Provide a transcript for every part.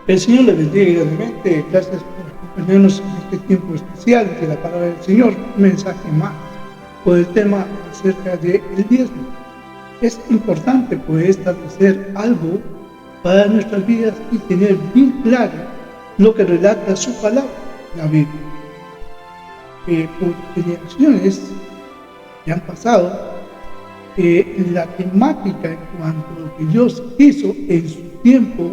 El Señor le bendiga grandemente. Gracias por acompañarnos en este tiempo especial de la palabra del Señor. Un mensaje más por el tema acerca del diezmo. Es importante poder establecer algo para nuestras vidas y tener bien claro lo que relata su palabra, la Biblia. Por generaciones que han pasado, la temática en cuanto a lo que Dios hizo en su tiempo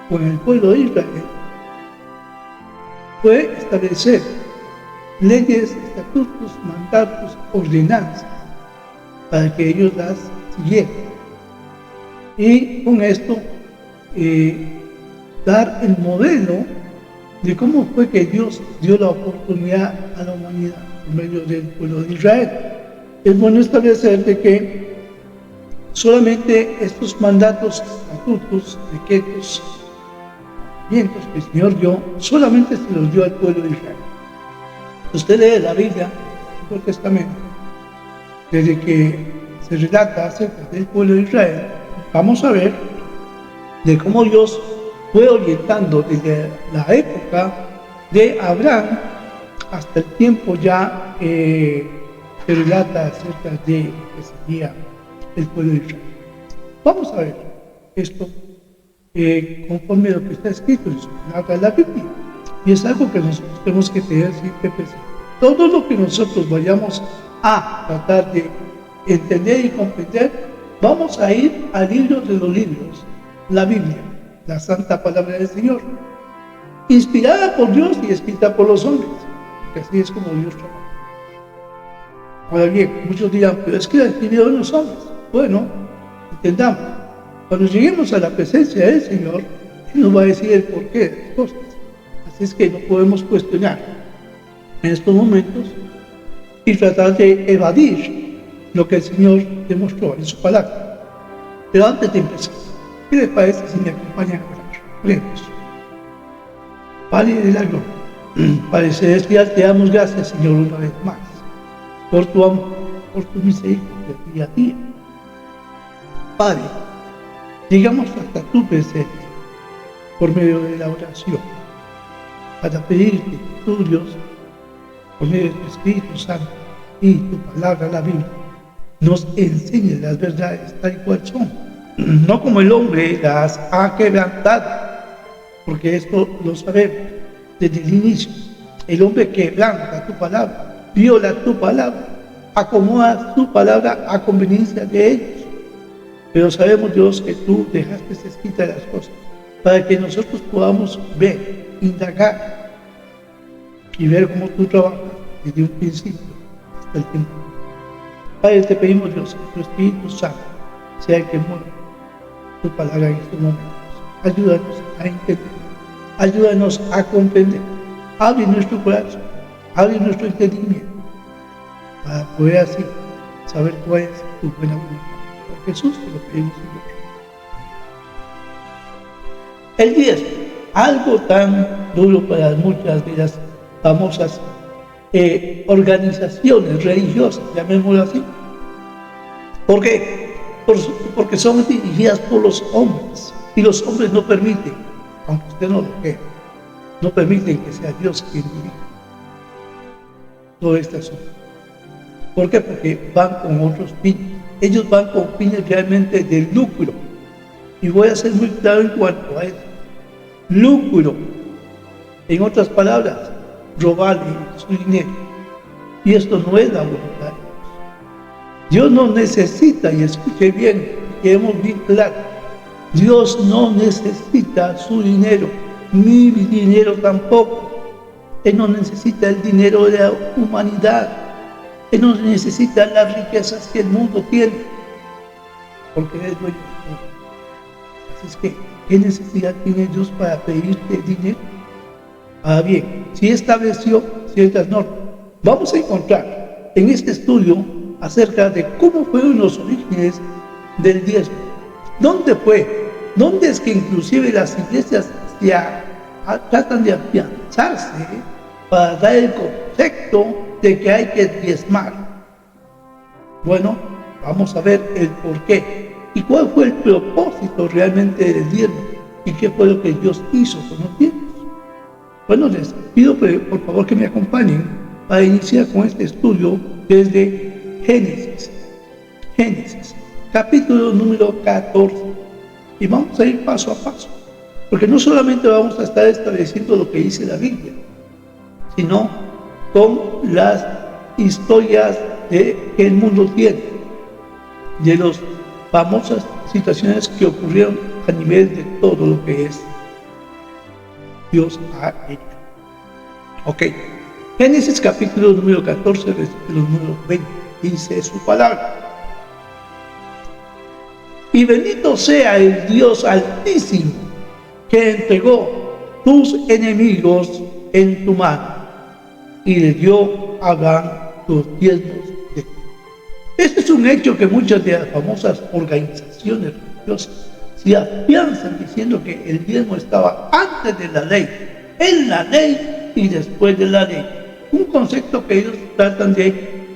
con el pueblo de Israel fue establecer leyes, estatutos, mandatos, ordenanzas para que ellos las siguieran y con esto dar el modelo de cómo fue que Dios dio la oportunidad a la humanidad por medio del pueblo de Israel. Es bueno establecer de que solamente estos mandatos, estatutos, decretos, que el Señor dio, solamente se los dio al pueblo de Israel. Usted lee la Biblia, el Antiguo Testamento, desde que se relata acerca del pueblo de Israel, vamos a ver de cómo Dios fue orientando desde la época de Abraham hasta el tiempo ya se relata acerca de lo que sería el pueblo de Israel. Vamos a ver esto conforme a lo que está escrito en su palabra, la Biblia. Y es algo que nosotros tenemos que tener siempre presente. Todo lo que nosotros vayamos a tratar de entender y comprender, vamos a ir al libro de los libros, la Biblia, la santa palabra del Señor, inspirada por Dios y escrita por los hombres, porque así es como Dios trabaja. Ahora bien, muchos dirán, pero es que la escribieron los hombres. Bueno, entendamos, cuando lleguemos a la presencia del Señor, Él nos va a decir el porqué de las cosas. Así es que no podemos cuestionar en estos momentos y tratar de evadir lo que el Señor demostró en su palabra. Pero antes de empezar, ¿qué les parece si me acompañan a orar? Oremos. Padre de la gloria, Padre celestial, te damos gracias, Señor, una vez más, por tu amor, por tu misericordia día a día. Padre, llegamos hasta tu presencia por medio de la oración, para pedirte que tú, Dios, por medio de tu Espíritu Santo y tu palabra, la Biblia, nos enseñe las verdades tal y cual son, no como el hombre las ha quebrantado, porque esto lo sabemos desde el inicio. El hombre quebranta tu palabra, viola tu palabra, acomoda tu palabra a conveniencia de ellos. Pero sabemos, Dios, que tú dejaste escritas las cosas para que nosotros podamos ver, indagar y ver cómo tú trabajas desde un principio hasta el tiempo. Padre, te pedimos, Dios, que tu Espíritu Santo sea el que mueva tu palabra en estos momentos. Ayúdanos a entender, ayúdanos a comprender. Abre nuestro corazón, abre nuestro entendimiento para poder así saber cuál es tu buena voluntad. Por Jesús te lo pedimos, Señor. El diezmo, algo tan duro para muchas de las famosas organizaciones religiosas, llamémoslo así. ¿Por qué? Porque son dirigidas por los hombres y los hombres no permiten, aunque usted no lo crea, no permiten que sea Dios quien dirija todo este asunto. ¿Por qué? Porque van con otros fines. Ellos van con fines realmente de lucro. Y voy a ser muy claro en cuanto a eso. Lucro. En otras palabras, robarle su dinero. Y esto no es la voluntad de Dios. Dios no necesita, y escuche bien, quedemos bien claro, Dios no necesita su dinero, ni mi dinero tampoco. Él no necesita el dinero de la humanidad. Él no necesita las riquezas que el mundo tiene, porque Él es dueño de todo. Así es que, ¿qué necesidad tiene Dios para pedirte dinero? Ahora bien, sí estableció ciertas normas. Vamos a encontrar en este estudio acerca de cómo fueron los orígenes del diezmo. ¿Dónde fue? ¿Dónde es que inclusive las iglesias tratan de afianzarse para dar el concepto de que hay que diezmar? Bueno, vamos a ver el porqué y cuál fue el propósito realmente del diezmo. ¿Y qué fue lo que Dios hizo con los diezmos? Bueno, les pido por favor que me acompañen para iniciar con este estudio desde Génesis. Génesis, capítulo número 14. Y vamos a ir paso a paso, porque no solamente vamos a estar estableciendo lo que dice la Biblia, sino con las historias que el mundo tiene, de las famosas situaciones que ocurrieron a nivel de todo lo que es Dios ha hecho. Ok, Génesis capítulo número 14, versículo número 20, dice su palabra. Y bendito sea el Dios Altísimo, que entregó tus enemigos en tu mano, y le dio a Abraham los diezmos de ti. Este es un hecho que muchas de las famosas organizaciones religiosas se afianzan diciendo que el diezmo estaba antes de la ley, en la ley y después de la ley. Un concepto que ellos tratan de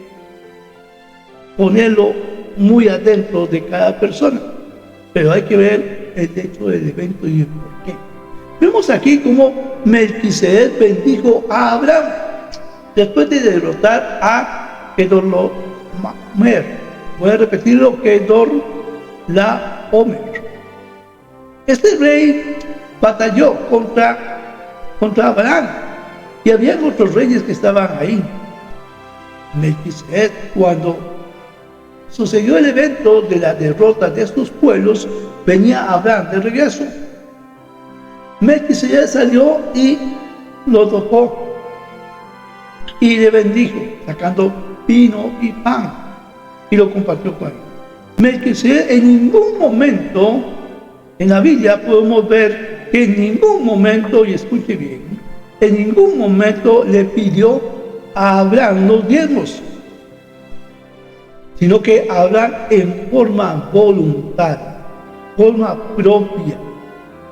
ponerlo muy adentro de cada persona, pero hay que ver el hecho del evento y el por qué. Vemos aquí cómo Melquisedec bendijo a Abraham después de derrotar a Kedorlaomer. Voy a repetirlo: Kedorlaomer. Este rey batalló contra Abraham, y había otros reyes que estaban ahí. Melquisedec, cuando sucedió el evento de la derrota de estos pueblos, venía Abraham de regreso. Melquisedec salió y lo tocó y le bendijo, sacando vino y pan, y lo compartió con él. Melquisedec en ningún momento, en la Biblia podemos ver que en ningún momento, y escuche bien, en ningún momento le pidió a Abraham los diezmos, sino que Abraham en forma voluntaria, forma propia,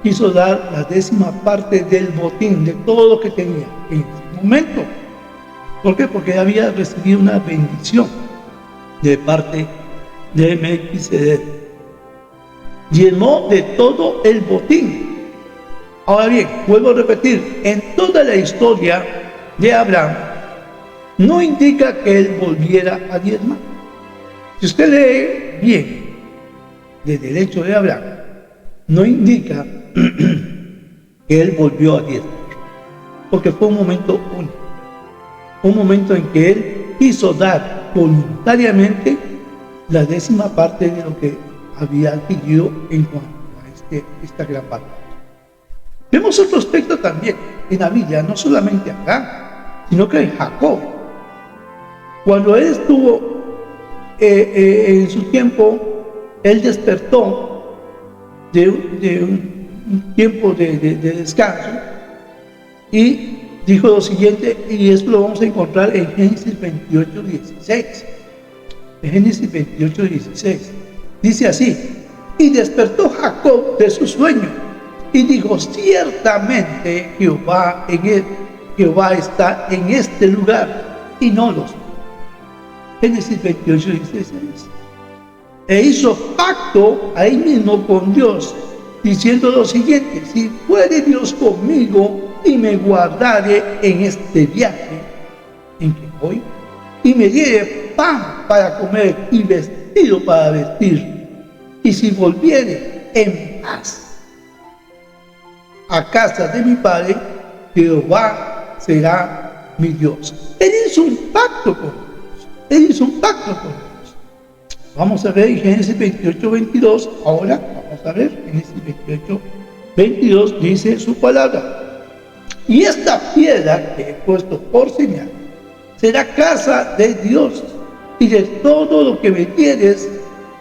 quiso dar la 10ª parte del botín, de todo lo que tenía en ese momento. ¿Por qué? Porque había recibido una bendición de parte de Melquisedec. Diezmó de todo el botín. Ahora bien, vuelvo a repetir, en toda la historia de Abraham no indica que él volviera a diezmar. Si usted lee bien desde el hecho de Abraham, no indica que él volvió a diezmar, porque fue un momento único, un momento en que él quiso dar voluntariamente la 10ª parte de lo que había adquirido en cuanto a esta gran parte. Vemos otro aspecto también en la Biblia, no solamente Abraham, sino que Jacob. Cuando él estuvo en su tiempo, él despertó de un tiempo de descanso y dijo lo siguiente, y esto lo vamos a encontrar en Génesis 28:16. En Génesis 28:16 dice así: y despertó Jacob de su sueño y dijo: ciertamente Jehová está en este lugar, y no los. Génesis 28:16. E hizo pacto ahí mismo con Dios, diciendo lo siguiente: si fuere Dios conmigo y me guardare en este viaje en que voy, y me diere pan para comer y vestido para vestir, y si volviere en paz a casa de mi padre, Jehová será mi Dios. Él hizo un pacto con Dios. Él hizo un pacto con Dios. Vamos a ver en Génesis 28:22. Ahora vamos a ver Génesis 28:22, dice su palabra: y esta piedra que he puesto por señal será casa de Dios, y de todo lo que me dieres,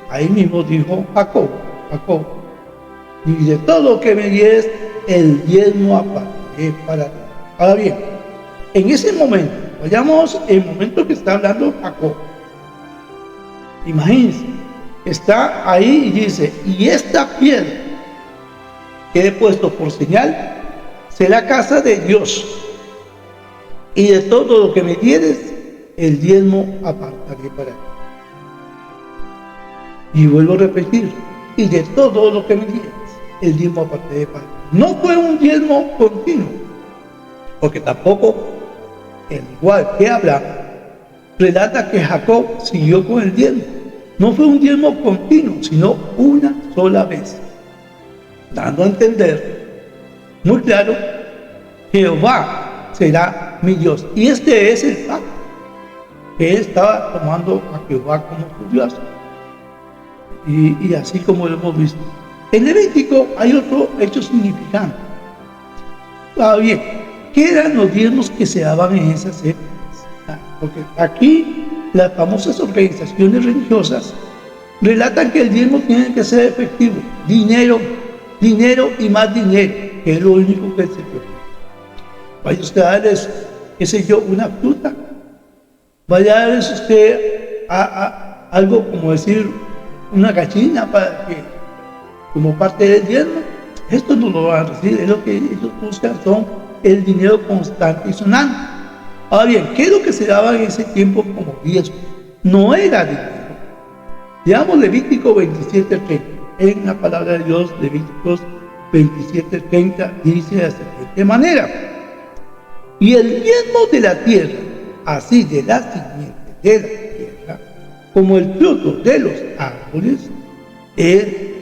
ahí mismo dijo Jacob, y de todo lo que me dieres, el diezmo apartaré para ti. Ahora bien, en ese momento, vayamos el momento que está hablando Jacob. Imagínense, está ahí y dice: y esta piedra que he puesto por señal será casa de Dios, y de todo lo que me dieres, el diezmo apartaré para ti. Y vuelvo a repetir: y de todo lo que me dieres. el diezmo aparte de Padre. No fue un diezmo continuo, porque tampoco, al igual que Abraham, relata que Jacob siguió con el diezmo. No fue un diezmo continuo, sino una sola vez, dando a entender muy claro: Jehová será mi Dios. Y este es el pacto, que él estaba tomando a Jehová como su Dios. Y así como lo hemos visto. En Levítico hay otro hecho significante. Bien, ¿qué eran los diezmos que se daban en esas épocas? Porque aquí las famosas organizaciones religiosas relatan que el diezmo tiene que ser efectivo, dinero y más dinero, que es lo único que se preocupa. Vaya usted a darles, qué sé yo, una fruta, vaya a darles usted algo como decir una gallina para que, como parte del diezmo. Esto no lo van a recibir, es lo que ellos buscan, son el dinero constante y sonante. Ahora bien, ¿qué es lo que se daba en ese tiempo como diezmo? No era dinero. Veamos Levítico 27:30. En la palabra de Dios, Levíticos 27:30 dice de la siguiente manera: y el diezmo de la tierra, así de la simiente de la tierra, como el fruto de los árboles,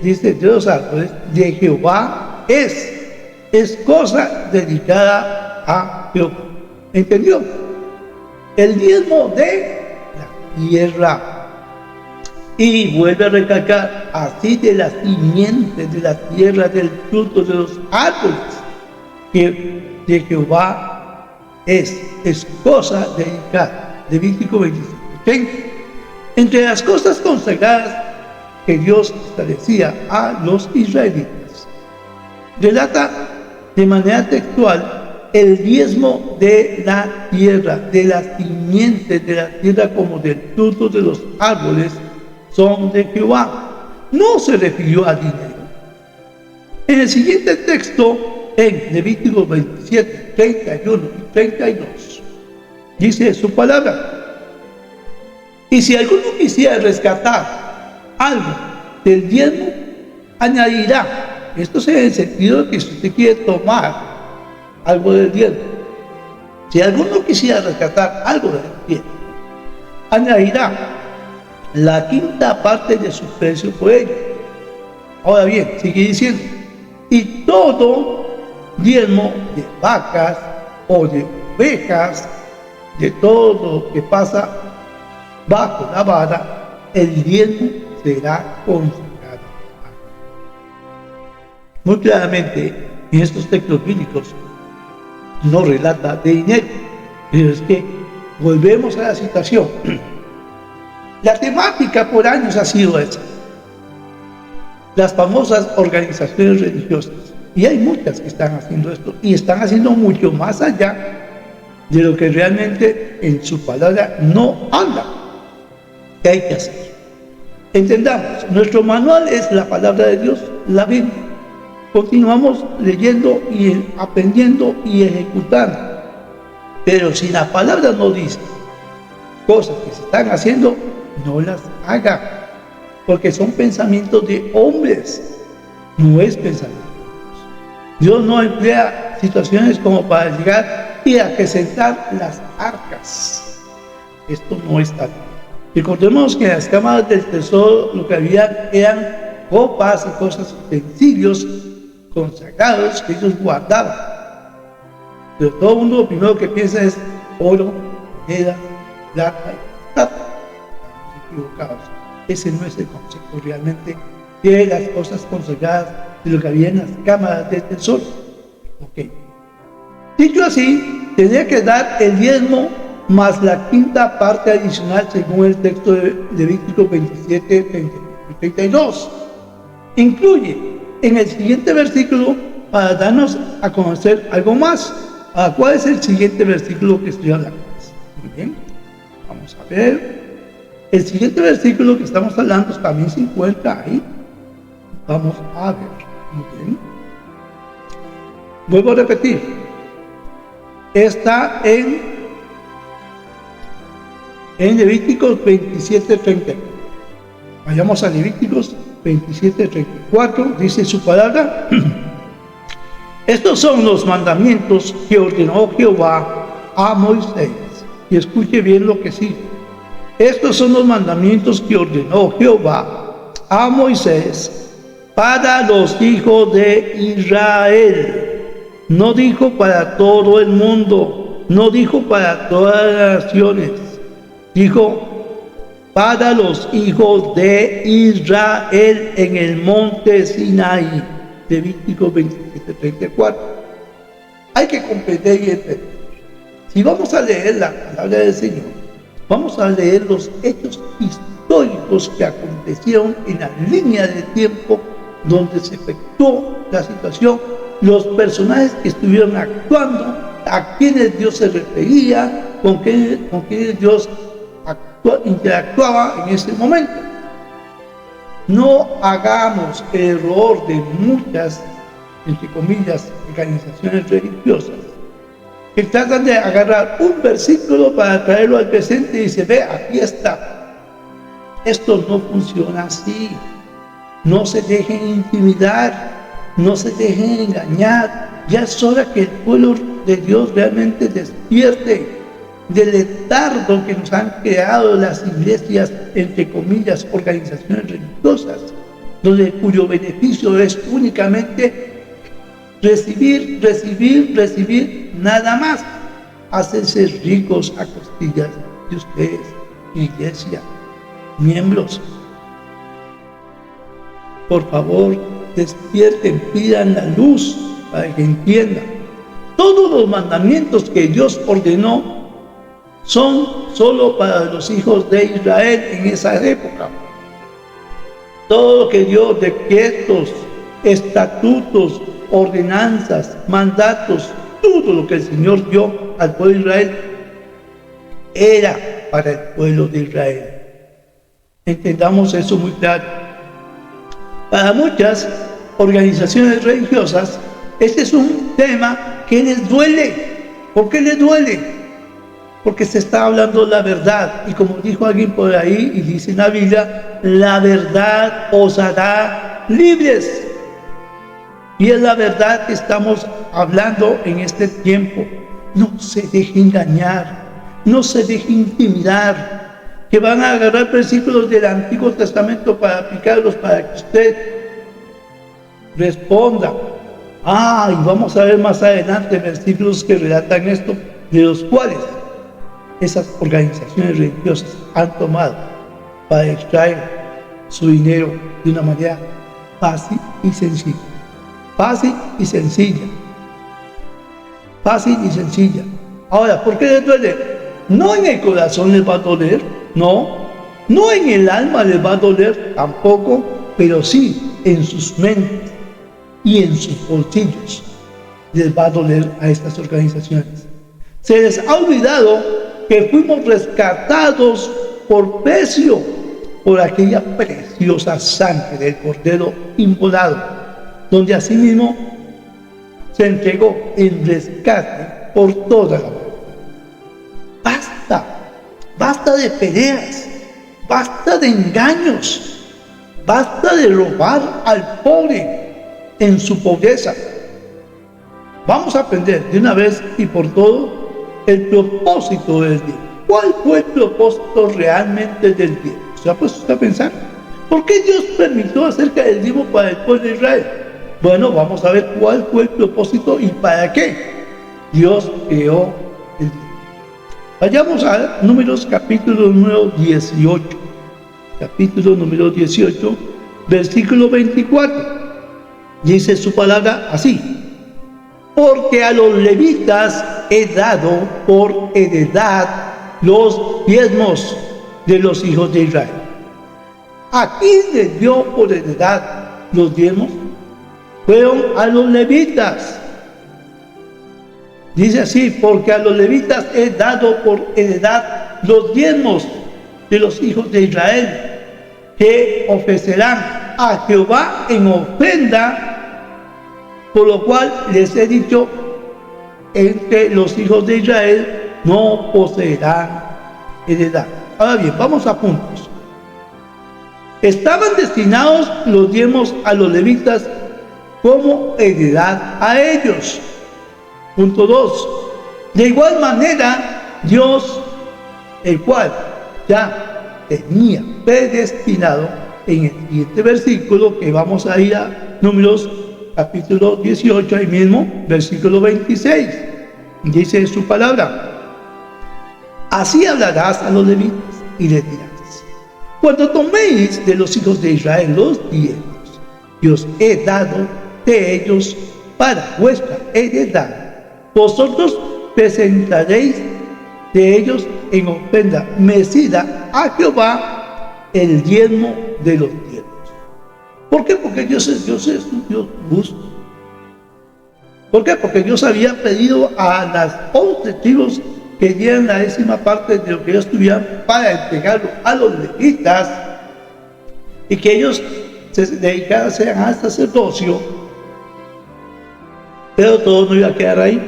dice, de los árboles de Jehová es cosa dedicada a Jehová. ¿Entendió? El diezmo de la tierra. Y vuelve a recalcar: así de la simiente de la tierra, del fruto de los árboles, que de Jehová es cosa dedicada. Levítico 27:30. Entre las cosas consagradas que Dios establecía a los israelitas, relata de manera textual el diezmo de la tierra, de las simientes de la tierra, como del fruto de los árboles, son de Jehová. No se refirió a dinero. En el siguiente texto, en Levítico 27, 31 y 32, dice su palabra: y si alguno quisiera rescatar algo del diezmo, añadirá. Esto es en el sentido de que si usted quiere tomar algo del diezmo, si alguno quisiera rescatar algo del diezmo, añadirá la quinta parte de su precio por ello. Ahora bien, sigue diciendo: y todo diezmo de vacas o de ovejas, de todo lo que pasa bajo la vara, el diezmo será consagrado. Muy claramente, en estos textos bíblicos no relata de dinero, pero es que volvemos a la situación. La temática por años ha sido esa: las famosas organizaciones religiosas. Y hay muchas que están haciendo esto, y están haciendo mucho más allá de lo que realmente en su palabra no anda. ¿Qué hay que hacer? Entendamos, nuestro manual es la palabra de Dios, la Biblia. Continuamos leyendo y aprendiendo y ejecutando. Pero si la palabra no dice cosas que se están haciendo, no las haga, porque son pensamientos de hombres, no es pensamiento de Dios. Dios no emplea situaciones como para llegar y acrecentar las arcas. Esto no está bien. Recordemos que en las cámaras del tesoro lo que había eran copas y cosas, utensilios consagrados que ellos guardaban. Pero todo el mundo lo primero que piensa es oro, moneda, plata y plata. Estamos equivocados. Ese no es el concepto realmente de las cosas consagradas, de lo que había en las cámaras del tesoro. Ok. Dicho así, tenía que dar el diezmo más la quinta parte adicional, según el texto de Levítico 27, 32. Incluye en el siguiente versículo, para darnos a conocer algo más. ¿Cuál es el siguiente versículo que estoy hablando? Muy bien, vamos a ver. El siguiente versículo que estamos hablando también se encuentra ahí. Vamos a ver. Muy bien. Vuelvo a repetir. Está en Levíticos 27, 30. Vayamos a Levíticos 27:34, dice su palabra: estos son los mandamientos que ordenó Jehová a Moisés. Y escuche bien lo que sigue. Estos son los mandamientos que ordenó Jehová a Moisés para los hijos de Israel. No dijo para todo el mundo, no dijo para todas las naciones, dijo para los hijos de Israel en el monte Sinaí. Levítico 27:34. Hay que comprender y entender. Si vamos a leer la palabra del Señor, vamos a leer los hechos históricos que acontecieron en la línea de tiempo donde se efectuó la situación, los personajes que estuvieron actuando, a quienes Dios se refería, con quienes Dios interactuaba en ese momento. No hagamos el error de muchas, entre comillas, organizaciones religiosas que tratan de agarrar un versículo para traerlo al presente y dice: ve, aquí está. Esto no funciona así. No se dejen intimidar, no se dejen engañar. Ya es hora que el pueblo de Dios realmente despierte del letargo que nos han creado las iglesias, entre comillas, organizaciones religiosas, cuyo beneficio es únicamente recibir, nada más, hacerse ricos a costillas de ustedes, iglesia, miembros. Por favor, despierten, pidan la luz para que entiendan. Todos los mandamientos que Dios ordenó son solo para los hijos de Israel en esa época. Todo lo que dio, decretos, estatutos, ordenanzas, mandatos, todo lo que el Señor dio al pueblo de Israel era para el pueblo de Israel. Entendamos eso muy claro. Para muchas organizaciones religiosas, este es un tema que les duele. ¿Por qué les duele? Porque se está hablando la verdad. Y como dijo alguien por ahí, y dice en la Biblia, la verdad os hará libres. Y es la verdad que estamos hablando en este tiempo. No se deje engañar, no se deje intimidar, que van a agarrar versículos del Antiguo Testamento para aplicarlos para que usted responda. Y vamos a ver más adelante versículos que relatan esto, de los cuales esas organizaciones religiosas han tomado para extraer su dinero de una manera fácil y sencilla. Fácil y sencilla. Fácil y sencilla. Ahora, ¿por qué les duele? No en el corazón les va a doler, no en el alma les va a doler tampoco, pero sí en sus mentes y en sus bolsillos les va a doler a estas organizaciones. Se les ha olvidado que fuimos rescatados por precio, por aquella preciosa sangre del Cordero inmolado, donde asimismo se entregó en rescate por toda la humanidad. Basta de peleas, basta de engaños, basta de robar al pobre en su pobreza. Vamos a aprender de una vez y por todo el propósito del diezmo. ¿Cuál fue el propósito realmente del diezmo? ¿Se ha puesto a pensar? ¿Por qué Dios permitió acerca del diezmo para el pueblo de Israel? Bueno, vamos a ver cuál fue el propósito y para qué Dios creó el diezmo. Vayamos a Números capítulo número 18. Capítulo número 18, versículo 24. Dice su palabra así: porque a los levitas he dado por heredad los diezmos de los hijos de Israel. ¿A quién les dio por heredad los diezmos? Fueron a los levitas. Dice así: porque a los levitas he dado por heredad los diezmos de los hijos de Israel, que ofrecerán a Jehová en ofrenda, por lo cual les he dicho: entre los hijos de Israel no poseerán heredad. Ahora bien, vamos a puntos. Estaban destinados los diezmos a los levitas como heredad a ellos. Punto 2. De igual manera, Dios, el cual ya tenía predestinado, en el siguiente versículo que vamos a ir a Números capítulo 18, ahí mismo, versículo 26, dice su palabra: así hablarás a los levitas y les dirás: cuando toméis de los hijos de Israel los diezmos que os he dado de ellos para vuestra heredad, vosotros presentaréis de ellos en ofrenda mecida a Jehová el diezmo de los diezmos. ¿Por qué? Porque Dios es un Dios justo. ¿Por qué? Porque Dios había pedido a las 11 tribus que dieran la 10ª parte de lo que ellos tuvieran para entregarlo a los levitas y que ellos se dedicaran al sacerdocio. Pero todo no iba a quedar ahí,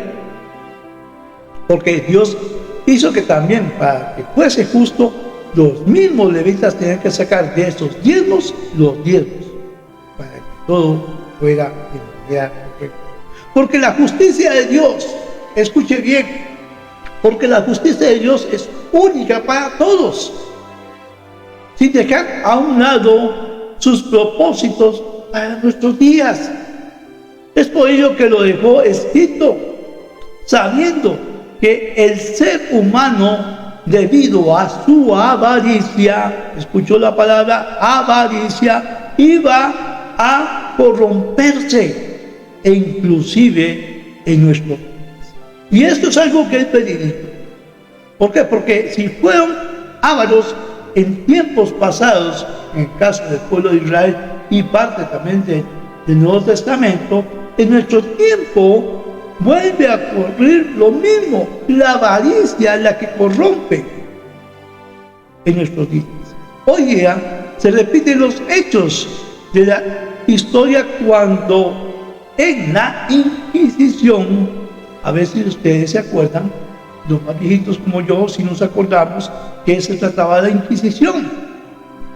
porque Dios hizo que también, para que fuese justo, los mismos levitas tenían que sacar de esos diezmos los diezmos, para que todo fuera de manera correcta. Porque la justicia de Dios, escuche bien, porque la justicia de Dios es única para todos, sin dejar a un lado sus propósitos para nuestros días. Es por ello que lo dejó escrito, sabiendo que el ser humano, debido a su avaricia, escuchó la palabra avaricia, iba a corromperse, e inclusive en nuestros días. Y esto es algo que él predijo. ¿Por qué? Porque si fueron ávaros en tiempos pasados, en el caso del pueblo de Israel y parte también del Nuevo Testamento, en nuestro tiempo vuelve a ocurrir lo mismo, la avaricia, la que corrompe en nuestros días. Hoy día se repiten los hechos de la historia cuando en la Inquisición, a ver si ustedes se acuerdan, los más viejitos como yo, si nos acordamos que se trataba de la Inquisición.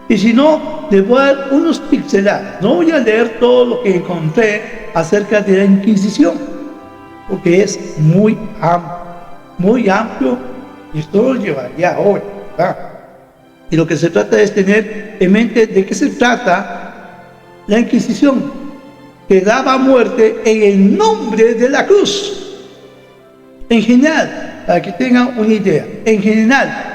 Y si no, les voy a dar unos pixelados. No voy a leer todo lo que encontré acerca de la Inquisición, porque es muy amplio, y esto lo llevaría hoy, ¿verdad? Y lo que se trata es tener en mente de qué se trata la Inquisición, que daba muerte en el nombre de la cruz. En general, para que tengan una idea, en general,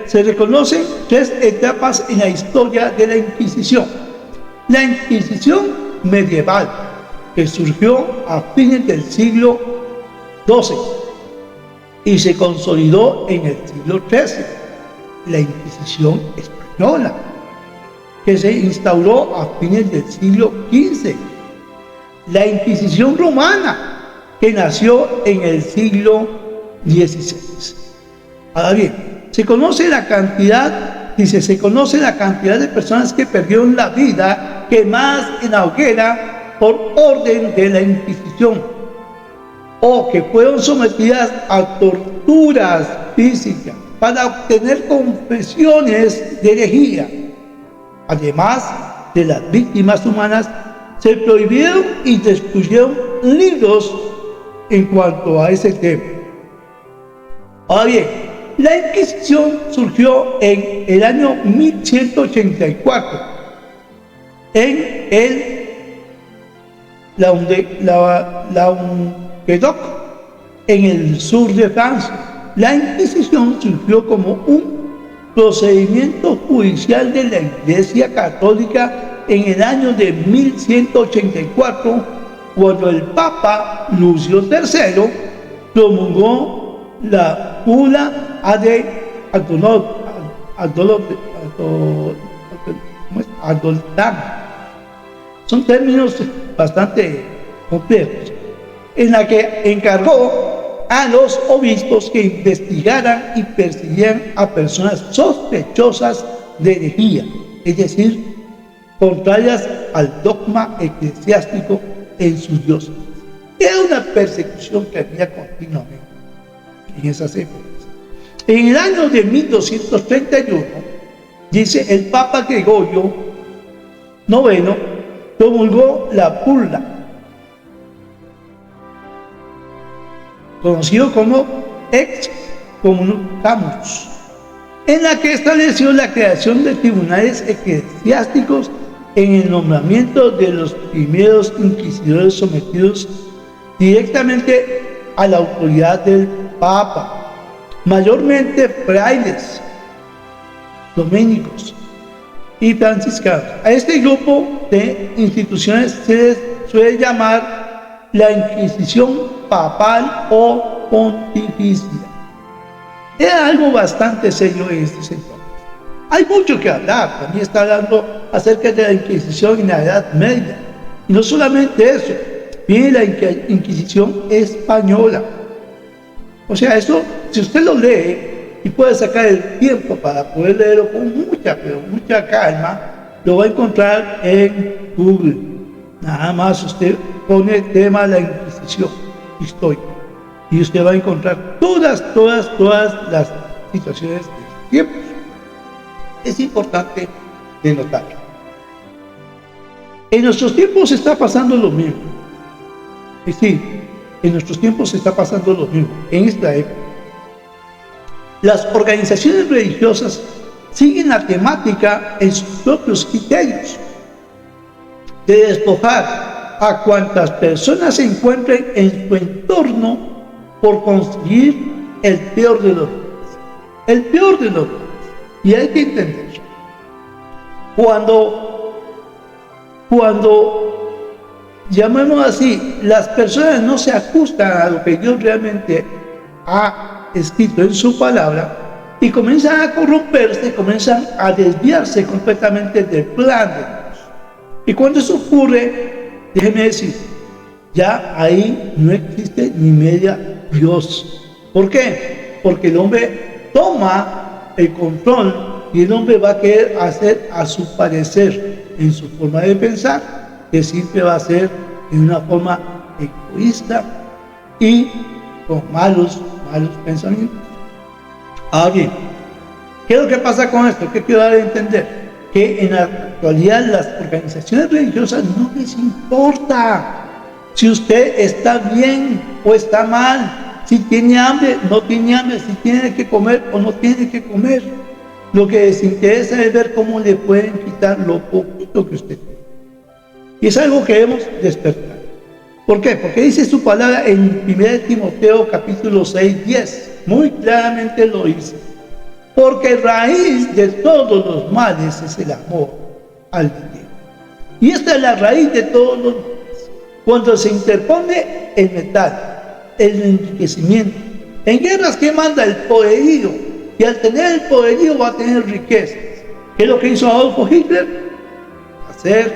se reconocen 3 etapas en la historia de la Inquisición. La Inquisición medieval, que surgió a fines del siglo XII y se consolidó en el siglo XIII. La Inquisición española, que se instauró a fines del siglo XV. La Inquisición romana, que nació en el siglo XVI. Ahora bien, se conoce la cantidad de personas que perdieron la vida quemadas en la hoguera por orden de la Inquisición, o que fueron sometidas a torturas físicas para obtener confesiones de herejía. Además de las víctimas humanas, se prohibieron y destruyeron libros en cuanto a ese tema. Ahora bien, la Inquisición surgió en el año 1184 en Languedoc, en el sur de Francia. La Inquisición surgió como un procedimiento judicial de la Iglesia Católica en el año de 1184, cuando el Papa Lucio III promulgó la Bula Ad Adultam. Son términos bastante complejos, en la que encargó a los obispos que investigaran y persiguieran a personas sospechosas de herejía, es decir, contrarias al dogma eclesiástico en sus diócesis. Era una persecución que había continuamente en esas épocas. En el año de 1231, dice, el Papa Gregorio IX promulgó la bula, conocido como Ex Communicamus, en la que estableció la creación de tribunales eclesiásticos en el nombramiento de los primeros inquisidores sometidos directamente a la autoridad del Papa, mayormente frailes, dominicos y franciscanos. A este grupo de instituciones se les suele llamar la Inquisición Papal o Pontificia. Era algo bastante serio en este sector. Hay mucho que hablar. También está hablando acerca de la Inquisición en la Edad Media. Y no solamente eso, viene la Inquisición española. O sea, eso, si usted lo lee y puede sacar el tiempo para poder leerlo con mucha calma, lo va a encontrar en Google. Nada más usted pone el tema de la Inquisición histórica y usted va a encontrar todas las situaciones de los tiempos. Es importante denotar. En nuestros tiempos está pasando lo mismo. Es decir, en nuestros tiempos está pasando lo mismo. En esta época, las organizaciones religiosas siguen la temática en sus propios criterios de despojar a cuantas personas se encuentren en su entorno por conseguir el peor de los bienes. El peor de los bienes. Y hay que entender, cuando llamemos así, las personas no se ajustan a lo que Dios realmente ha escrito en su palabra y comienzan a corromperse, comienzan a desviarse completamente del plan de Dios. Y cuando eso ocurre, déjeme decir, ya ahí no existe ni media Dios. ¿Por qué? Porque el hombre toma el control y el hombre va a querer hacer a su parecer, en su forma de pensar, que siempre va a ser en una forma egoísta y con malos pensamientos. Ahora bien, ¿qué es lo que pasa con esto? ¿Qué quiero dar a entender? Que en la actualidad las organizaciones religiosas no les importa si usted está bien o está mal, si tiene hambre, no tiene hambre, si tiene que comer o no tiene que comer. Lo que les interesa es ver cómo le pueden quitar lo poquito que usted tiene. Y es algo que debemos despertar. ¿Por qué? Porque dice su palabra en 1 Timoteo capítulo 6, 10. Muy claramente lo dice. Porque raíz de todos los males es el amor al dinero. Y esta es la raíz de todos los males. Cuando se interpone el metal, el enriquecimiento. En guerras, ¿qué manda? El poderío. Y al tener el poderío va a tener riquezas. ¿Qué es lo que hizo Adolfo Hitler? Hacer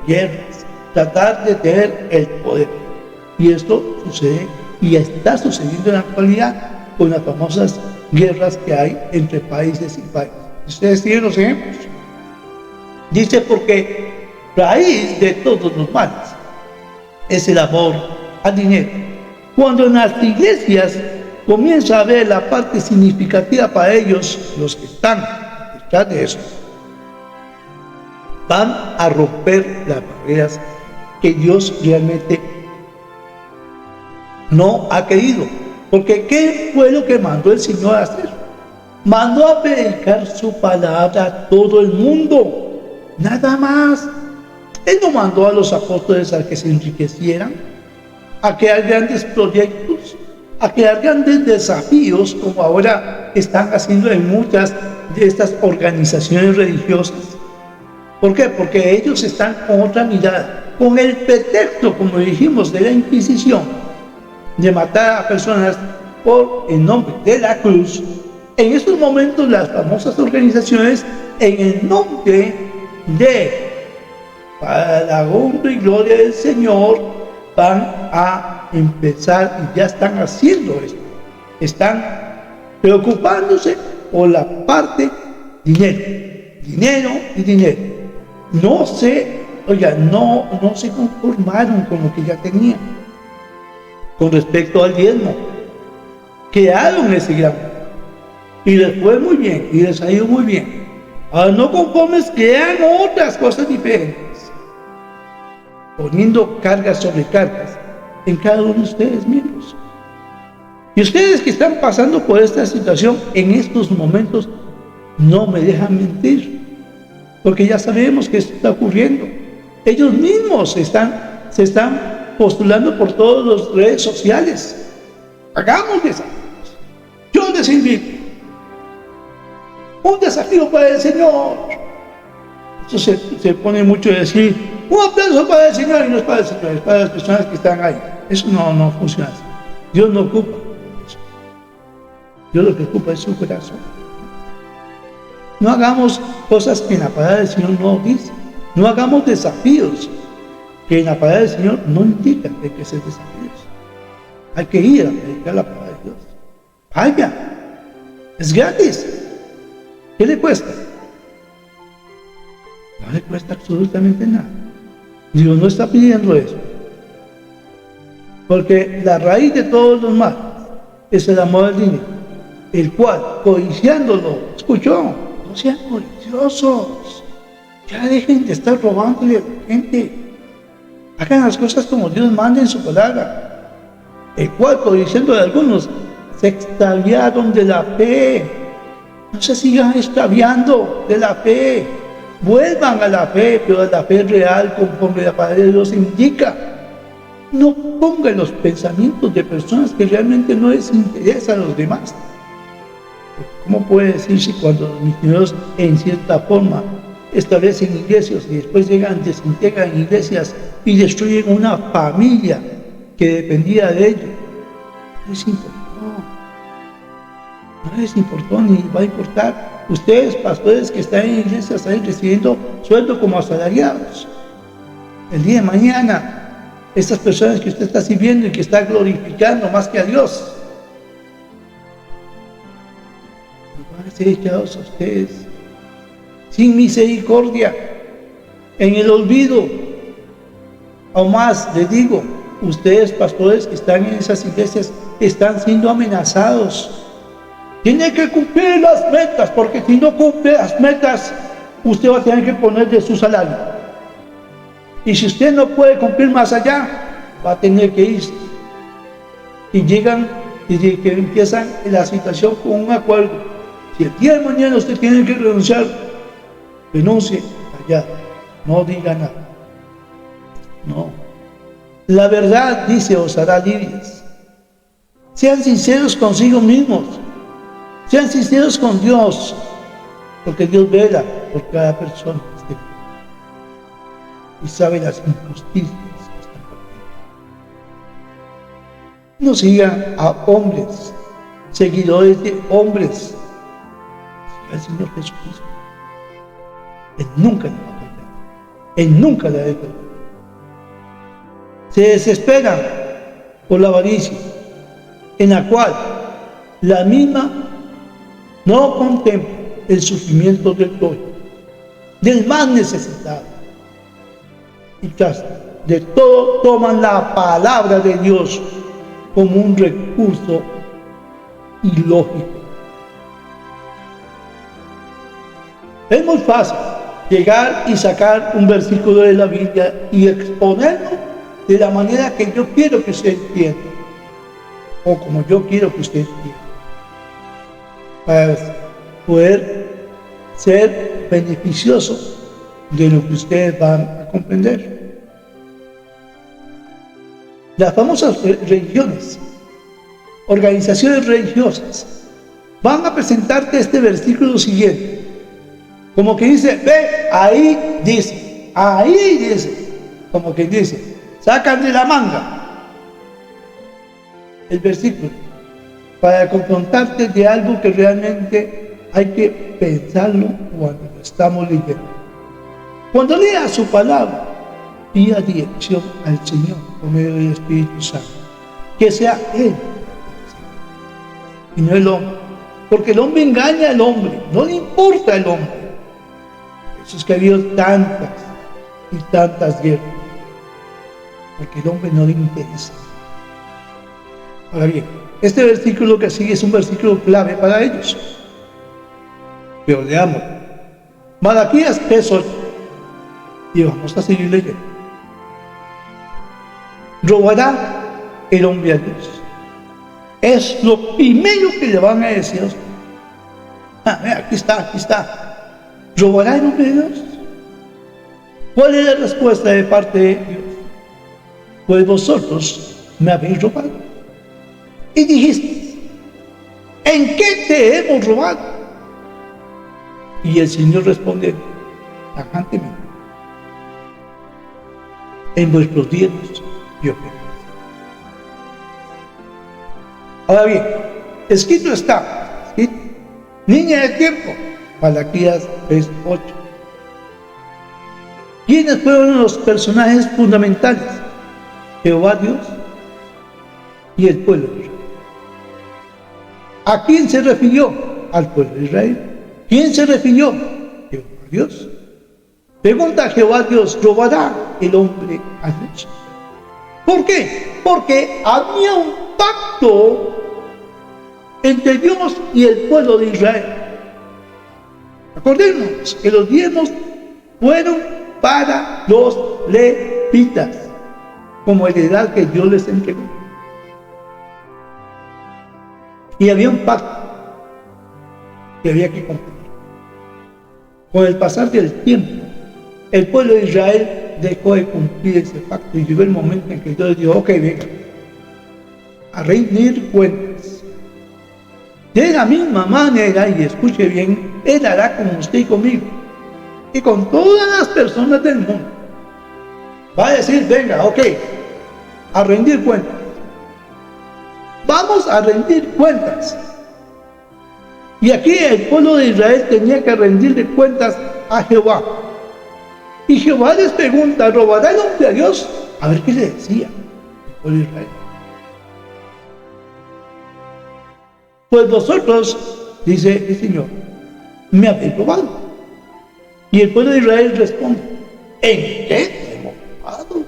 guerras, tratar de tener el poder. Y esto sucede y está sucediendo en la actualidad con las famosas guerras que hay entre países y países. Ustedes tienen los ejemplos. Dice, porque raíz de todos los males es el amor al dinero. Cuando en las iglesias comienza a ver la parte significativa para ellos, los que están detrás de eso, van a romper las barreras que Dios realmente no ha querido. Porque ¿qué fue lo que mandó el Señor a hacer? Mandó a predicar su palabra a todo el mundo, nada más. Él no mandó a los apóstoles a que se enriquecieran, a crear grandes proyectos, a crear grandes desafíos, como ahora están haciendo en muchas de estas organizaciones religiosas. ¿Por qué? Porque ellos están con otra mirada, con el pretexto, como dijimos, de la Inquisición, de matar a personas por el nombre de la cruz. En estos momentos las famosas organizaciones, en el nombre de para la honra y gloria del Señor, van a empezar y ya están haciendo esto. Están preocupándose por la parte dinero y dinero. No se conformaron con lo que ya tenían. Con respecto al diezmo, crearon ese gran y les fue muy bien y les ha ido muy bien. Ahora, no conformes, crean otras cosas diferentes, poniendo cargas sobre cargas en cada uno de ustedes mismos. Y ustedes que están pasando por esta situación en estos momentos, no me dejan mentir, porque ya sabemos que esto está ocurriendo. Ellos mismos se están postulando por todas las redes sociales. Hagamos desafíos. Yo les invito. Un desafío para el Señor. Esto se pone mucho a decir, un aplauso para el Señor, y no es para el Señor, es para las personas que están ahí. Eso no funciona así. Dios no ocupa eso. Dios lo que ocupa es su corazón. No hagamos cosas que en la palabra del Señor no dice. No hagamos desafíos que en la palabra del Señor no indican que hay que hacer desafíos. Hay que ir a predicar la palabra de Dios. Vaya, es gratis. ¿Qué le cuesta? No le cuesta absolutamente nada. Dios no está pidiendo eso. Porque la raíz de todos los males es el amor al dinero, el cual, codiciándolo, escuchó, no sean codiciosos. Ya dejen de estar robándole a la gente. Hagan las cosas como Dios manda en su palabra. El cual, codiciando de algunos, se extraviaron de la fe. No se sigan extraviando de la fe. Vuelvan a la fe, pero a la fe real, conforme la palabra de Dios indica. No pongan los pensamientos de personas que realmente no les interesa a los demás. ¿Cómo puede decirse cuando los misioneros, en cierta forma, establecen iglesias y después desintegran iglesias y destruyen una familia que dependía de ellos? No les importó. No les importó ni va a importar. Ustedes, pastores que están en iglesias, están recibiendo sueldo como asalariados. El día de mañana, estas personas que usted está sirviendo y que está glorificando más que a Dios, van a ser echados a ustedes sin misericordia, en el olvido. Aún más, les digo, ustedes, pastores que están en esas iglesias, están siendo amenazados. Tiene que cumplir las metas, porque si no cumple las metas, usted va a tener que poner de su salario. Y si usted no puede cumplir más allá, va a tener que irse. Y llegan, desde que empiezan la situación con un acuerdo. Si el día de mañana usted tiene que renunciar, renuncie allá. No diga nada. No. La verdad, dice, os hará libres. Sean sinceros consigo mismos. Sean sinceros con Dios, porque Dios vela por cada persona y sabe las injusticias que están cometiendo. No sigan a hombres, seguidores de hombres. Siga al Señor Jesucristo. Él nunca le va a perder. Él nunca le va a perder. Se desesperan por la avaricia, en la cual la misma no contempla el sufrimiento del todo, del más necesitado. Y tras de todo toman la palabra de Dios como un recurso ilógico. Es muy fácil llegar y sacar un versículo de la Biblia y exponerlo de la manera que yo quiero que usted entienda, o como yo quiero que usted entienda, para poder ser beneficioso de lo que ustedes van a comprender. Las famosas religiones, organizaciones religiosas, van a presentarte este versículo siguiente, como que dice, ve, ahí dice, como que dice, sacan de la manga el versículo para confrontarte de algo que realmente hay que pensarlo cuando lo estamos leyendo. Cuando lea su palabra, pida dirección al Señor por medio del Espíritu Santo, que sea Él y no el hombre, porque el hombre engaña al hombre, no le importa el hombre. Por eso es que ha habido tantas y tantas guerras, porque el hombre no le interesa. Ahora bien, este versículo que sigue es un versículo clave para ellos. Pero leamos. Malaquías 3:8. Y vamos a seguir leyendo. ¿Robará el hombre a Dios? Es lo primero que le van a decir a usted. Aquí está. ¿Robará el hombre a Dios? ¿Cuál es la respuesta de parte de Dios? Pues vosotros me habéis robado. Y dijiste, ¿en qué te hemos robado? Y el Señor responde tajantemente, en vuestros diezmos y ofrendas. Ahora bien, escrito está, niña de tiempo, Malaquías 3:8. ¿Quiénes fueron los personajes fundamentales? Jehová Dios y el pueblo de Israel. ¿A quién se refirió? Al pueblo de Israel. ¿Quién se refirió? Jehová Dios. Pregunta a Jehová Dios, ¿robará el hombre a Dios? ¿Por qué? Porque había un pacto entre Dios y el pueblo de Israel. Acordémonos que los diezmos fueron para los levitas, como heredad que Dios les entregó. Y había un pacto que había que cumplir. Con el pasar del tiempo, el pueblo de Israel dejó de cumplir ese pacto y llegó el momento en que Dios dijo, ok, venga, a rendir cuentas. De la misma manera, y escuche bien, Él hará con usted y conmigo, y con todas las personas del mundo. Va a decir, venga, ok, a rendir cuentas. Vamos a rendir cuentas. Y aquí el pueblo de Israel tenía que rendirle cuentas a Jehová. Y Jehová les pregunta, ¿robará el hombre a Dios? A ver qué le decía el pueblo de Israel. Pues vosotros, dice el Señor, me habéis robado. Y el pueblo de Israel responde, ¿en qué te hemos robado?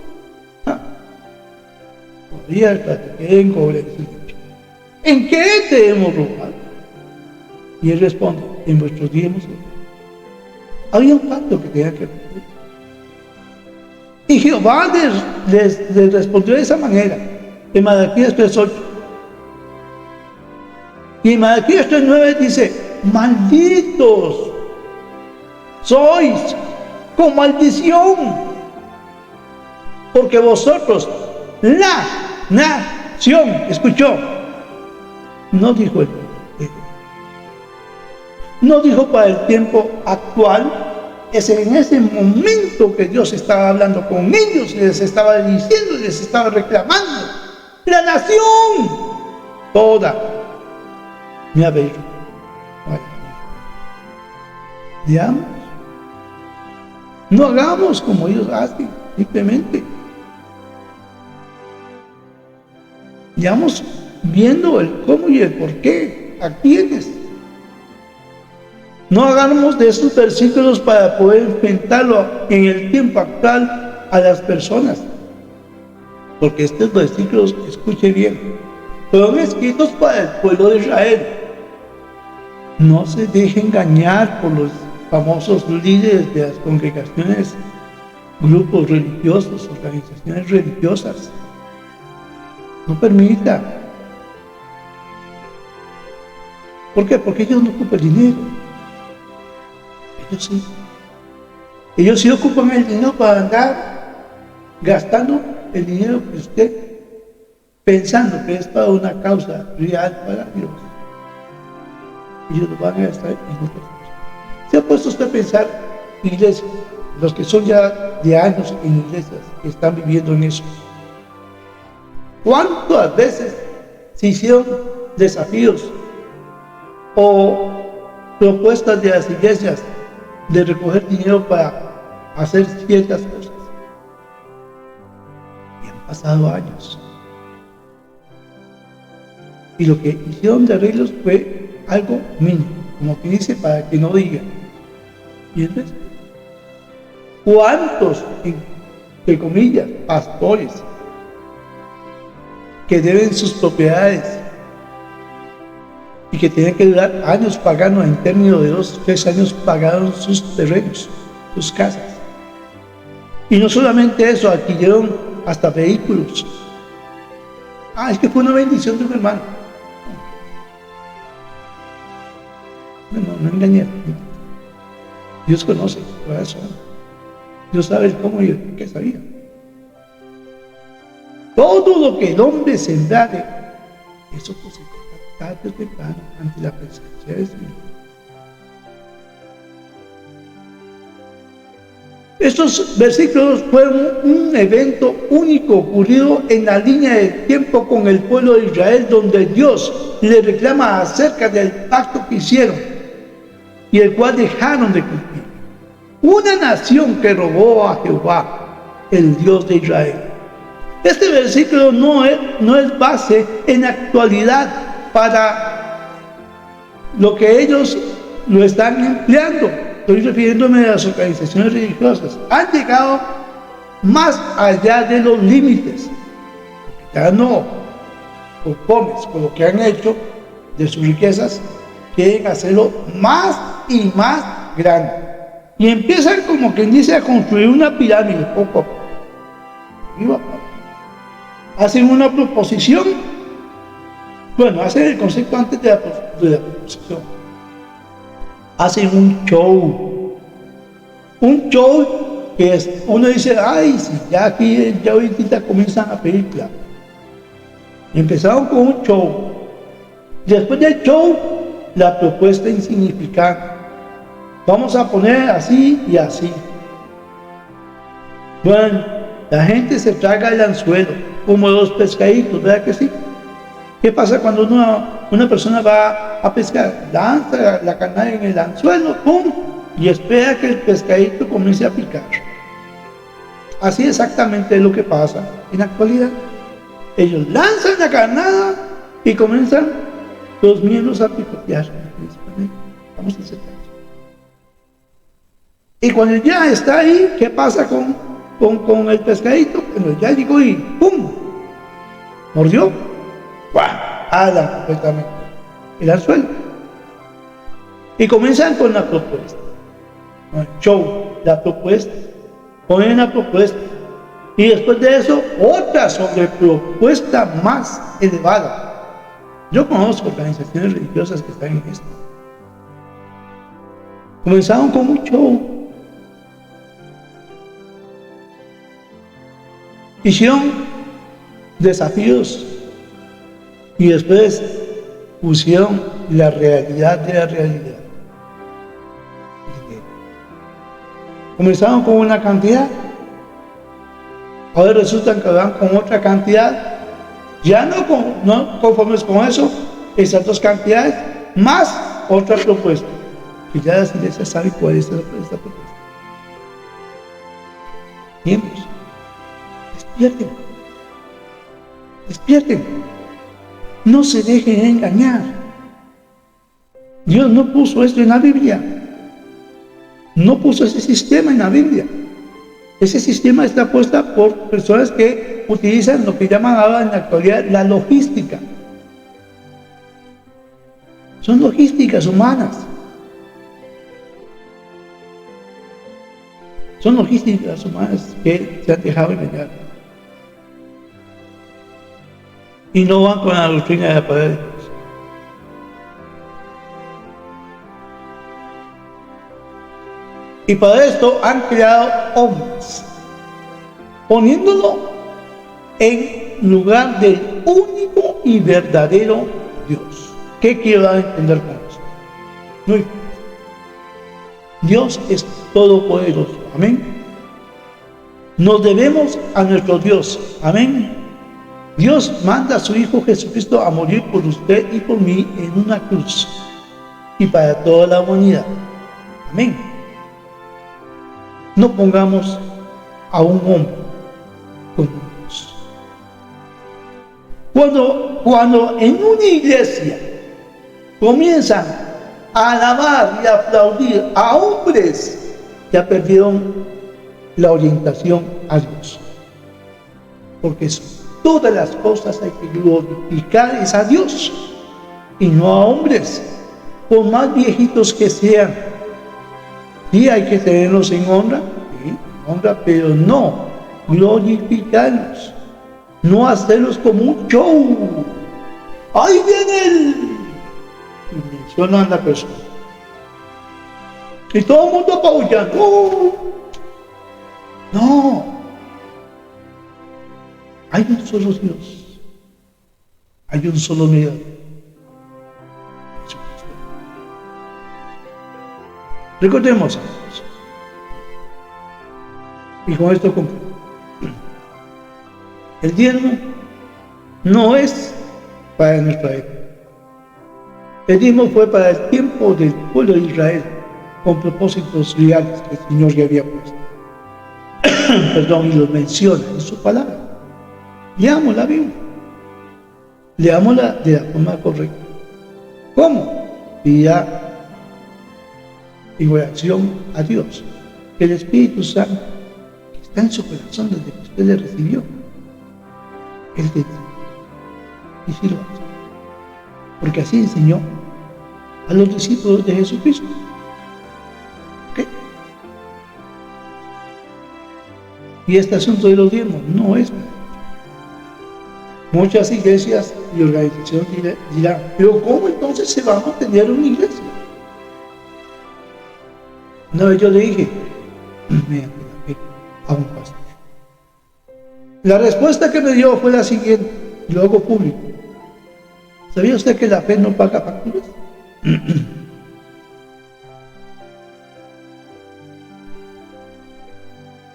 Todavía platiqué en cobre. ¿En qué te hemos robado? Y él responde, en vuestros diezmos. Había un pacto que tenía que cumplir. Y Jehová les respondió de esa manera, en Malaquías 3:8. Y en Malaquías 3:9 dice, malditos sois con maldición, porque vosotros, la nación, escuchó, no dijo el no dijo para el tiempo actual, es en ese momento que Dios estaba hablando con ellos, y les estaba diciendo, les estaba reclamando, la nación toda me habéis robado. Veamos, no hagamos como ellos hacen, simplemente vayamos viendo el cómo y el por qué, a quiénes. No hagamos de estos versículos para poder enfrentarlo en el tiempo actual a las personas. Porque estos versículos, escuche bien, fueron escritos para el pueblo de Israel. No se deje engañar por los famosos líderes de las congregaciones, grupos religiosos, organizaciones religiosas. No permita. ¿Por qué? Porque ellos no ocupan dinero. Ellos sí. Ellos sí ocupan el dinero para andar gastando el dinero que usted, pensando que es para una causa real para Dios. Ellos lo van a gastar en otras cosas. ¿Se ha puesto usted a pensar, iglesias, los que son ya de años en iglesias, que están viviendo en eso? ¿Cuántas veces se hicieron desafíos o propuestas de las iglesias de recoger dinero para hacer ciertas cosas? Y han pasado años. Y lo que hicieron de arreglos fue algo mínimo, como que dice, para que no digan. ¿Y entonces? ¿Cuántos, entre comillas, pastores que deben sus propiedades y que tenían que durar años pagando, en términos de 2 o 3 años pagaron sus terrenos, sus casas. Y no solamente eso, adquirieron hasta vehículos. Es que fue una bendición de un hermano. No engañé. Dios conoce el corazón. Dios sabe el cómo y el qué sabía. Todo lo que el hombre sembrare, eso cosechará tarde o temprano ante la presencia del Señor. Estos versículos fueron un evento único ocurrido en la línea del tiempo con el pueblo de Israel, donde Dios le reclama acerca del pacto que hicieron y el cual dejaron de cumplir. Una nación que robó a Jehová, el Dios de Israel. Este versículo no es base en la actualidad para lo que ellos lo están empleando. Estoy refiriéndome a las organizaciones religiosas. Han llegado más allá de los límites. Ya no conformes con lo que han hecho de sus riquezas, quieren hacerlo más y más grande. Y empiezan, como quien dice, a construir una pirámide poco a poco. Hacen una proposición. Bueno, hacen el concepto antes de la proposición. Hacen un show que es, uno dice, si ya aquí, ya ahorita comienzan a pedir plata. Empezaron con un show. Después del show, la propuesta insignificante. Vamos a poner así y así. Bueno, la gente se traga el anzuelo, como los pescaditos, ¿verdad que sí? ¿Qué pasa cuando una persona va a pescar? Lanza la canasta en el anzuelo, ¡pum!, y espera que el pescadito comience a picar. Así exactamente es lo que pasa en la actualidad. Ellos lanzan la canasta y comienzan los miembros a picotear. Vamos a hacer eso. Y cuando ya está ahí, ¿qué pasa con el pescadito? Bueno, ya llegó y ¡pum!, mordió. Jalan completamente el anzuelo y comienzan con la propuesta, el show, la propuesta, ponen la propuesta y después de eso otra sobre propuesta más elevada. Yo conozco organizaciones religiosas que están en esto. Comenzaron con un show, hicieron desafíos y después pusieron la realidad de la realidad. Comenzaron con una cantidad, ahora resultan que van con otra cantidad, ya no conformes con eso, esas dos cantidades, más otra propuesta, que ya las iglesias saben cuál es esta propuesta. Miembros, despierten. No se dejen engañar. Dios no puso esto en la Biblia. No puso ese sistema en la Biblia. Ese sistema está puesto por personas que utilizan lo que llaman ahora en la actualidad la logística. Son logísticas humanas. Son logísticas humanas que se han dejado engañar. Y no van con la doctrina de la palabra de Dios. Y para esto han creado hombres, poniéndolo en lugar del único y verdadero Dios. ¿Qué quiero dar a entender con esto? Muy bien. Dios es todopoderoso. Amén. Nos debemos a nuestro Dios. Amén. Dios manda a su Hijo Jesucristo a morir por usted y por mí en una cruz y para toda la humanidad. Amén. No pongamos a un hombre como Dios. Cuando en una iglesia comienzan a alabar y a aplaudir a hombres, ya perdieron la orientación a Dios. Porque todas las cosas hay que glorificar es a Dios. y no a hombres, por más viejitos que sean. Sí, hay que tenerlos en honra, sí, en honra, pero no glorificarlos, no hacerlos como un show. ¡Ahí viene él! Y mencionan a la persona. Y todo el mundo apabullando. No. Hay un solo Dios. Hay un solo mediador. Recordemos algo. Y con esto concluyo. El diezmo no es para nuestra época. El diezmo fue para el tiempo del pueblo de Israel, con propósitos reales que el Señor ya había puesto. Perdón, y los menciona en su palabra. Leamos la Biblia. Leámosla de la forma correcta. ¿Cómo? Pida en oración a Dios que el Espíritu Santo, que está en su corazón desde que usted le recibió, Él te dice, y sí lo hace. Porque así enseñó a los discípulos de Jesucristo. ¿Ok? Y este asunto de los diezmos no es. Muchas iglesias y organizaciones dirán, pero ¿cómo entonces se va a mantener una iglesia? Una vez yo le dije, mediante la fe, a un pastor. La respuesta que me dio fue la siguiente, y lo hago público. ¿Sabía usted que la fe no paga facturas?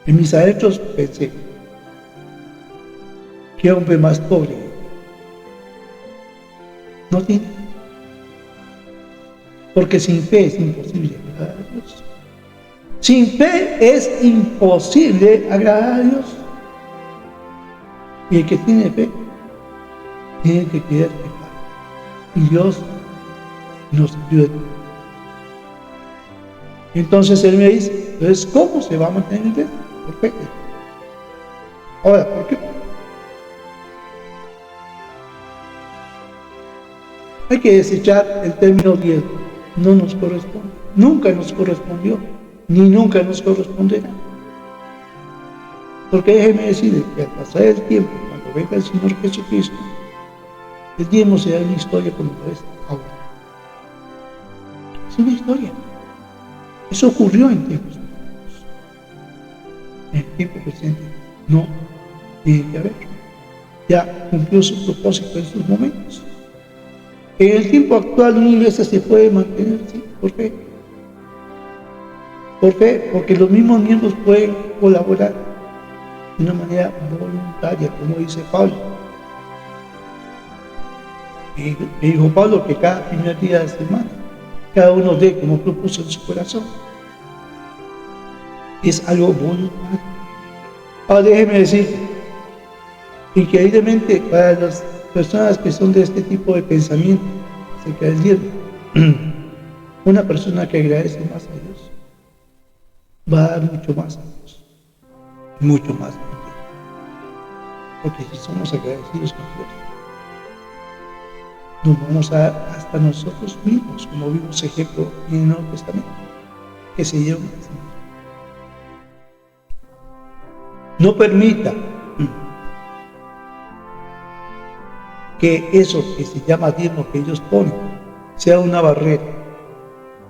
En mis adentros pensé, ¿qué hombre más pobre? No tiene. Porque sin fe es imposible agradar a Dios. Sin fe es imposible agradar a Dios. Y el que tiene fe, tiene que querer pecar. Y Dios nos ayuda. Entonces él me dice, entonces, ¿cómo se va a mantener la iglesia? Por fe. Ahora, ¿por qué? Hay que desechar el término diezmo. No nos corresponde. Nunca nos correspondió, ni nunca nos corresponderá. Porque déjeme decirle que al pasar el tiempo, cuando venga el Señor Jesucristo, el diezmo será una historia como lo es ahora. Es una historia. Eso ocurrió en tiempos pasados. En el tiempo presente no tiene que haber. Ya cumplió su propósito en sus momentos. En el tiempo actual una iglesia se puede mantener, ¿sí? ¿Por qué? ¿Por qué? Porque los mismos miembros pueden colaborar de una manera voluntaria, como dice Pablo. Y dijo Pablo que cada primer día de semana, cada uno dé como propuso en su corazón. Es algo voluntario. Ahora déjeme decir, increíblemente para las personas que son de este tipo de pensamiento acerca del diezmo, una persona que agradece más a Dios va a dar mucho más a Dios, mucho más. Porque si somos agradecidos con Dios, nos vamos a dar hasta nosotros mismos, como vimos ejemplo en el Nuevo Testamento, que se dieron a sí mismos. No permita que eso que se llama diezmo que ellos ponen sea una barrera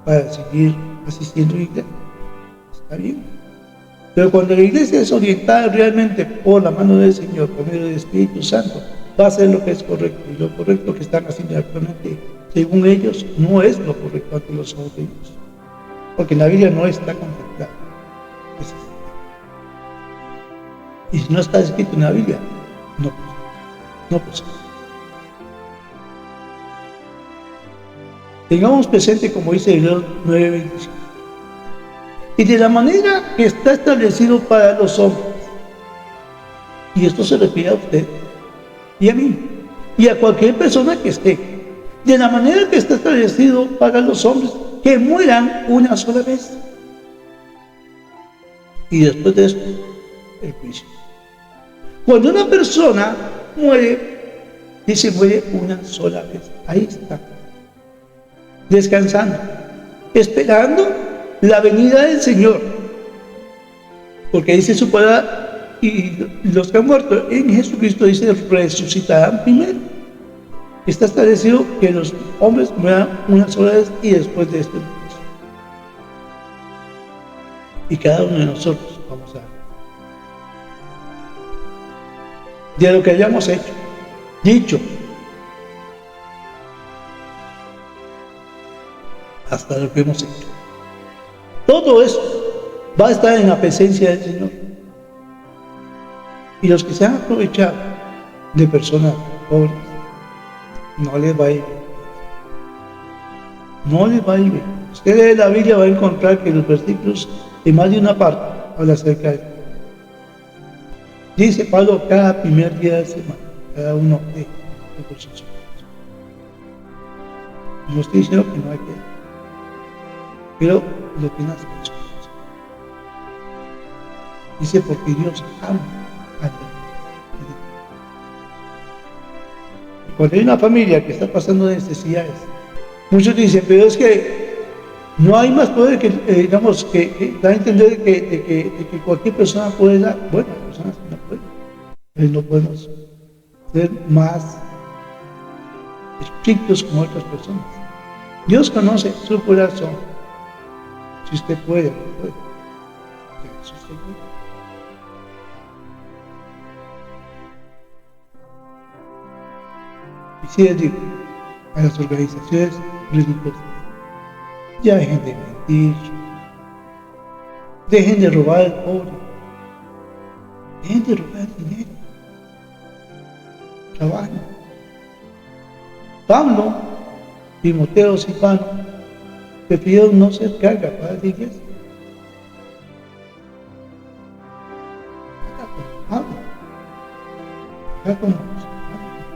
para seguir asistiendo a la iglesia. Está bien. Pero cuando la iglesia es orientada realmente por la mano del Señor, por medio del Espíritu Santo, va a hacer lo que es correcto. Y lo correcto que están haciendo actualmente, según ellos, no es lo correcto ante los ojos de Dios. Porque la Biblia no está contemplada. Y si no está escrito en la Biblia, no procede. Tengamos presente, como dice Hebreos 9:25, y de la manera que está establecido para los hombres, y esto se refiere a usted y a mí, y a cualquier persona que esté, de la manera que está establecido para los hombres, que mueran una sola vez, y después de esto, el juicio. Cuando una persona muere, dice muere una sola vez, ahí está. descansando, esperando la venida del Señor. Porque dice su palabra, y los que han muerto en Jesucristo, dice, resucitarán primero. Está establecido que los hombres mueran unas horas y después de esto. Y cada uno de nosotros vamos a ver de lo que hayamos hecho, dicho, hasta lo que hemos hecho. Todo eso va a estar en la presencia del Señor. Y los que se han aprovechado de personas pobres, no les va a ir bien. No les va a ir bien. Usted lee la Biblia, va a encontrar que los versículos, en más de una parte, habla acerca de esto. Dice Pablo, cada primer día de semana, cada uno de sus. No estoy diciendo que no hay que, pero lo que nace es eso. Dice, porque Dios ama a Dios. Cuando hay una familia que está pasando necesidades, muchos dicen, pero es que no hay más poder que, digamos, que da a entender que cualquier persona puede dar. Bueno, hay personas que no pueden, pero no podemos ser más estrictos como otras personas. Dios conoce su corazón. Si usted puede, no puede. Si usted puede. Y si les digo a las organizaciones religiosas, ya dejen de mentir, dejen de robar al pobre, dejen de robar el dinero, trabajen. Pablo, Timoteo, Silvano prefirieron no ser carga para la iglesia. Acá con Pablo, acá con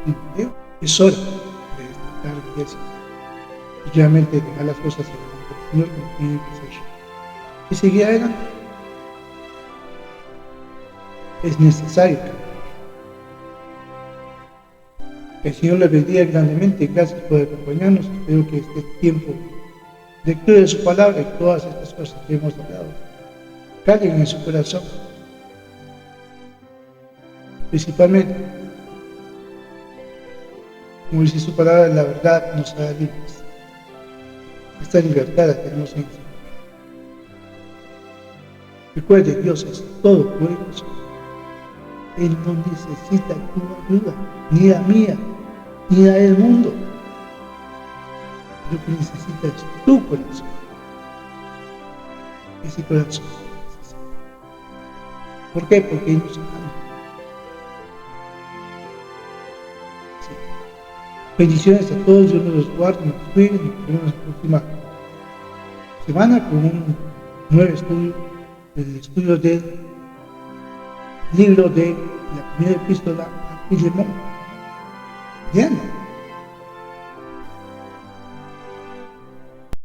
Timoteo, es hora de destacar la iglesia y realmente dejar las cosas en el Señor como tienen que ser y seguir adelante. Es necesario que el Señor les bendiga grandemente. Gracias por acompañarnos. Espero que este tiempo de lectura de su palabra y todas estas cosas que hemos hablado caigan en su corazón. Principalmente, como dice su palabra, la verdad nos hará libres. Esta libertad la tenemos en Dios. Recuerde, Dios es todopoderoso. Él no necesita tu ayuda, ni la mía, ni la del mundo. Lo que necesita es tu corazón. Ese corazón. ¿Por qué? Porque Él nos ama. Sí. Bendiciones a todos, Dios nos los guarde, nos cuide, nos vemos la próxima semana con un nuevo estudio, el estudio del libro de la primera epístola a Filemón. Bien.